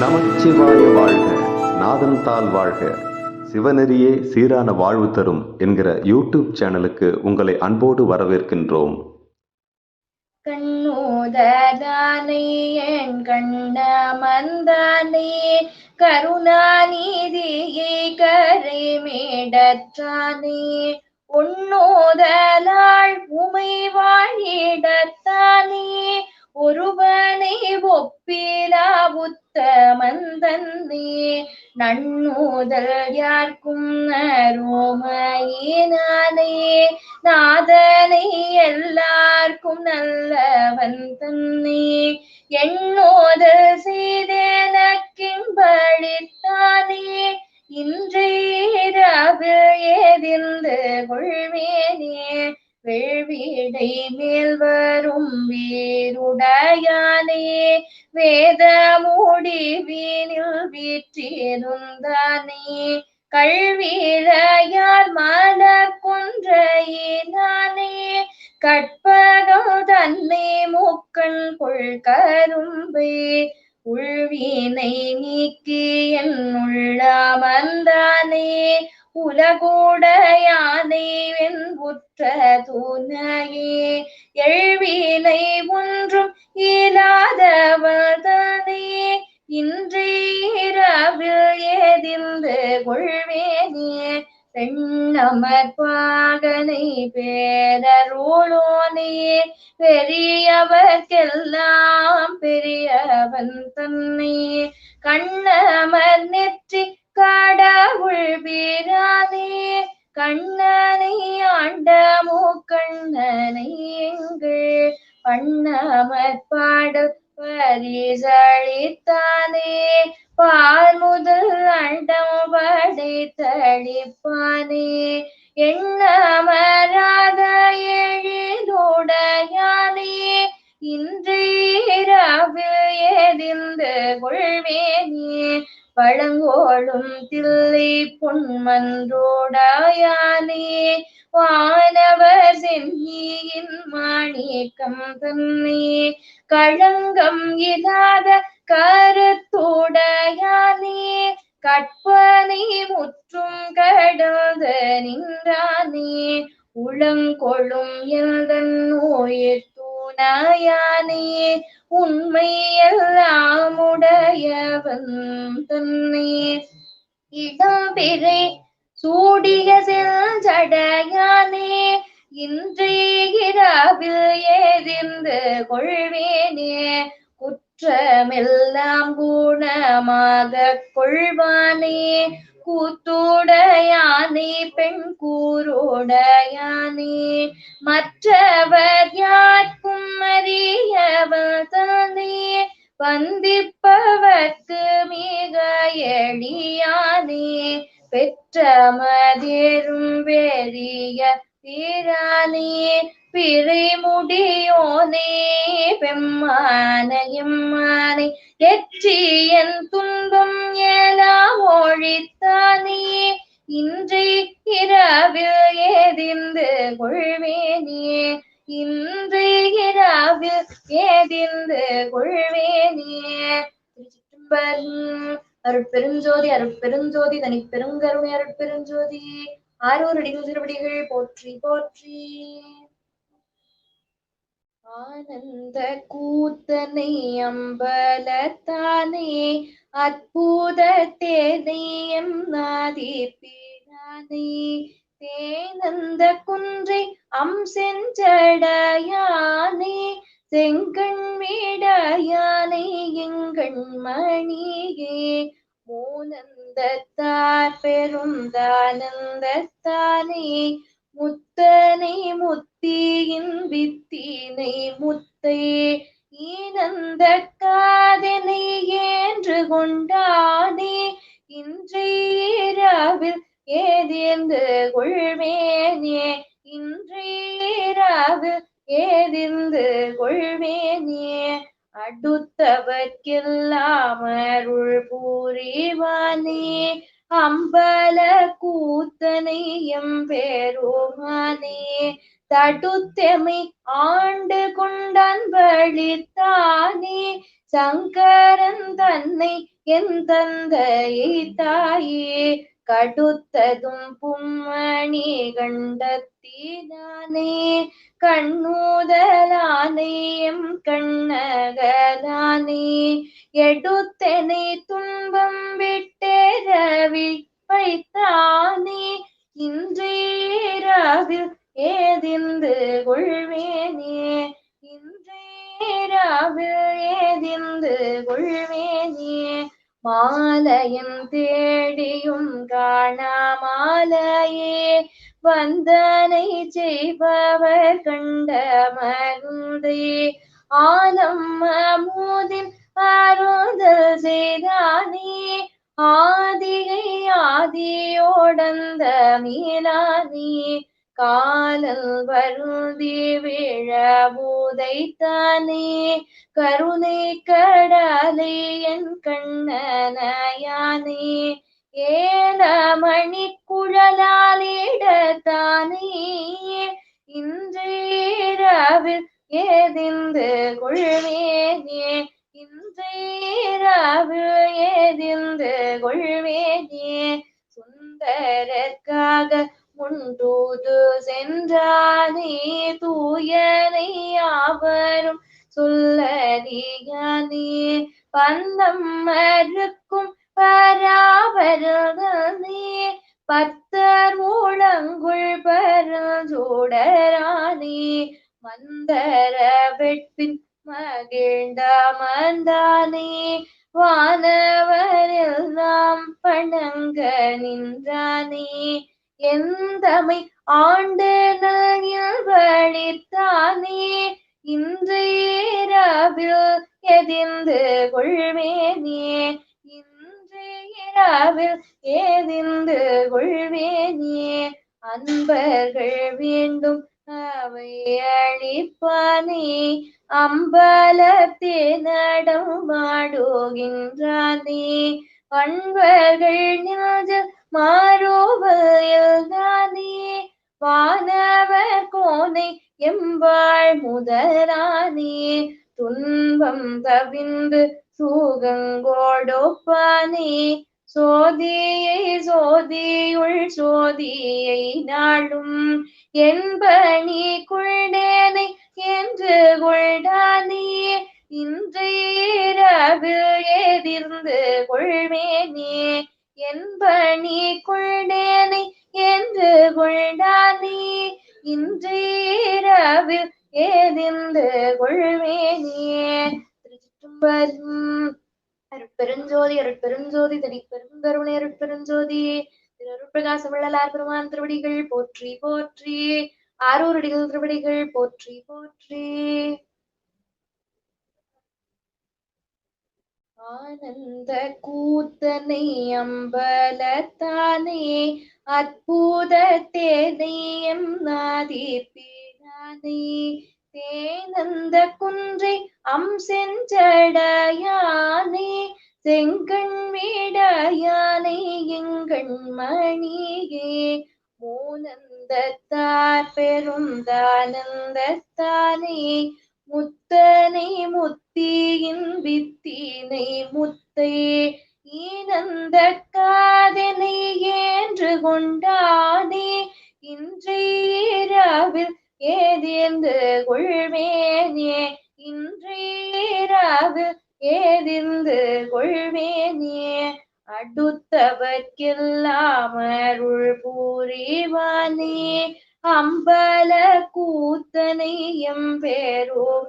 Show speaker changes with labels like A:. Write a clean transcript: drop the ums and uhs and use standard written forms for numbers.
A: நமச்சிவாய வாழ்க, நாதன் தாள் வாழ்க, சிவநெறியே சீரான வாழ்வு தரும் என்கிற யூடியூப் சேனலுக்கு உங்களை அன்போடு வரவேற்கின்றோம்.
B: கண்ணோததானே என் கண்ணமந்தானே கருணாநிதியே கரைமேடற்றானே உன்னோதலாள் உமை வாழிடத்தானே ஒருவனை ஒப்பிலா புத்தமந்தன்னே நன்னூதல் யார்க்கும் அருமையினானே நாதனை எல்லார்க்கும் நல்லவன் தன்னே எண்ணோதல் செய்தெனக்கின்பளித்தானே இன்றையரவு ஏதிந்து கொள்வேனே வேள்விடை மேல் வரும் வீருடையானே வேத முடிவினில் வீற்றிருந்தானே கல்விழையார் மலர் கொன்றையினானே கற்பகம் தன்னை முக்கண் கொள் கரும்பை உள்வினை நீக்கி என் உள்ளமர்ந்தானே உலகுடையானை வெண்புற்ற துணையே எழுவினை ஒன்றும் இல்லாதவள் தானே இன்றிரவில் ஏதிந்து கொள்வேனே பெண்ணமர்பாகனை பேரருளோனே பெரியவர்க்கெல்லாம் பெரியவன் தன்னை கண்ணமர் நெற்றி கடவுள் பிரானே கண்ணனை ஆண்ட மூக்கண்ணனை எங்கள் பண்ணமர் பாட பரிசளித்தானே பால் முதல் அண்டம் படைத்தளிப்பானே எண்ணமராத எழிலுடையானே இன்றிரவில் ஏதிந்து கொள்வேனே பழங்கோளும் தில்லை பொன்மன்றோடாயானே வானவர் சென்னியின் மாணிக்கம் தன்னை களங்கம் இல்லாத கருத்துடையானே கற்பனை முற்றும் கடந்து நின்றானே உளங்கொள்ளும் எந்தன் நோயிற் துணையானே உண்மை எல்லாம் உடையவன் தன்னை இடம்பிறை சூடிய செஞ்சடையானே இன்றிரவில் ஏதிந்து கொள்வேனே குற்றமெல்லாம் குணமாக கொள்வானே கூத்துடையானே பெண் கூருடையானே மற்றவர் யாருக்கும் அறியவர் தானே வந்திப்பவர்க்கு மிக எளியானே பெற்ற மதிரும் பெரிய பிரானே பிறை முடியோனே பெம்மான எம்மானை எற்றியன் துன்பம் எல்லாம் ஒழித்தானே இன்றிரவில் ஏதிந்து கொள்வேனே இன்றிரவில் ஏதிந்து கொள்வேனே. திருச்சிற்றம்பலம். அருட்பெருஞ்சோதி அருட்பெருஞ்சோதி தனி பெருங்கருணை அருட்பெருஞ்சோதி ஆரூர் அடிகள் திருவடிகள் போற்றி போற்றி. ஆனந்த கூத்தனை அம்பலத்தானே அற்புத தேனையம் நாதிப்பிரானே தேனந்த குன்றை செஞ்சடையானே செங்கண் மீடையானை எங்கண் மணியே மூனந்தத்தார் பெருந்தானந்தத்தானே முத்தனை முத்தியின் வித்தினை முத்தை ஈனந்த காதனை ஏன்று கொண்டானே இன்றிரவில் ஏதிர்ந்து கொள்வேனே இன்றிரவில் ஏதிர்ந்து கொள்வேனே அடுத்தவர்க்கெல்லாம் அருள் புரிவானே அம்பல கூத்தனை எம்பெருமானே தடுத்தெமை ஆண்டு கொண்டான் வழித்தானே சங்கரன் அன்னை என் தந்தையை தாயே கடுத்ததும் பும்மணி கண்டத்தினானே கண்ணுதலானே எம் கண்ணகலானே எடுத்தனை துன்பம் விட்டேரவி வைத்தானே இன்றேராவில் ஏதிந்து கொள்வேனே இன்றேராவில் ஏதிந்து கொள்வேனே மாலையும் தேடியும் காணாமாலையே வந்தனை செய்பவர் கண்ட மருந்தே ஆலம் அமுதின் அருந்தல் செய்தானே ஆதிகை ஆதியோடந்த மீளானே காலல் வருந்தி விழபூதைத்தானே கருணை கடலை என் கண்ணனையானே ஏலமணி குழலாலிடத்தானே இன்றேராவில் ஏதிந்து கொள்வேனே இன்றேராவில் ஏதிந்து கொள்வேனே சுந்தரற்காக முன்தூது சென்றானே தூயனை யாவரும் சொல்லறியானே பந்தம் மறுக்கும் பராபரனே பத்தர் மூலங்குள் பரஞ்சோடரானே மந்தர வெட்பின் மகிழ்ந்த மந்தானே வானவரெல்லாம் பணங்க நின்றானே எந்தமை ஆண்டு நகில் வழித்தானே இன்றேராவில் எதிர்ந்து கொள்வேனே இன்றேராவில் ஏதிந்து கொள்வேனே அன்பர்கள் வேண்டும் அவை அழிப்பானே அம்பலத்தே நடம் மாடுகின்றானே அன்பர்கள் நின்ற மாறுவல்தானே வானவர் கோனை எம்பாள் முதலானே துன்பம் தவிந்து சூகங்கோடொப்பானே சோதியை சோதியுள் சோதியை நாளும் என்பனி குழ்டேனை என்று கொள்டானே இன்றேராவில் எதிர்ந்து கொள்வேனே என்பனி கொள்டேனை என்று கொள்டானே இன்றேராவில் ஏதிர்ந்து கொள்வேனே. திருச்சிற்றம்பலம். அருட்பெருஞ்சோதி அருட்பெருஞ்சோதி தனிப்பெருங்கருணை அருட்பெருஞ்சோதி திரு அருட்பிரகாச வள்ளலார் பெருமான் திருவடிகள் போற்றி போற்றி. ஆரூரடிகள் திருவடிகள் போற்றி போற்றி. ஆனந்த கூத்தனை அம்பலத்தானே அற்புத தேனையம் நாதிப்பேனானே தேனந்த குன்றை செஞ்சடையானே செங்கண் வீடையானை எங்கண் மணியே மூனந்தத்தார் பெருந்தானந்தத்தானே முத்தனை முத்தியின் வித்தினை முத்தை ஈனந்த காதனை ஏன்று கொண்டானே இன்றேராவில் ஏதிர்ந்து கொள்வேனே இன்றேராவில் ஏதிர்ந்து கொள்வேனே அடுத்தவர்க்கெல்லாம் அருள் புரிவானே அம்பல கூத்தனை எம்பெரும்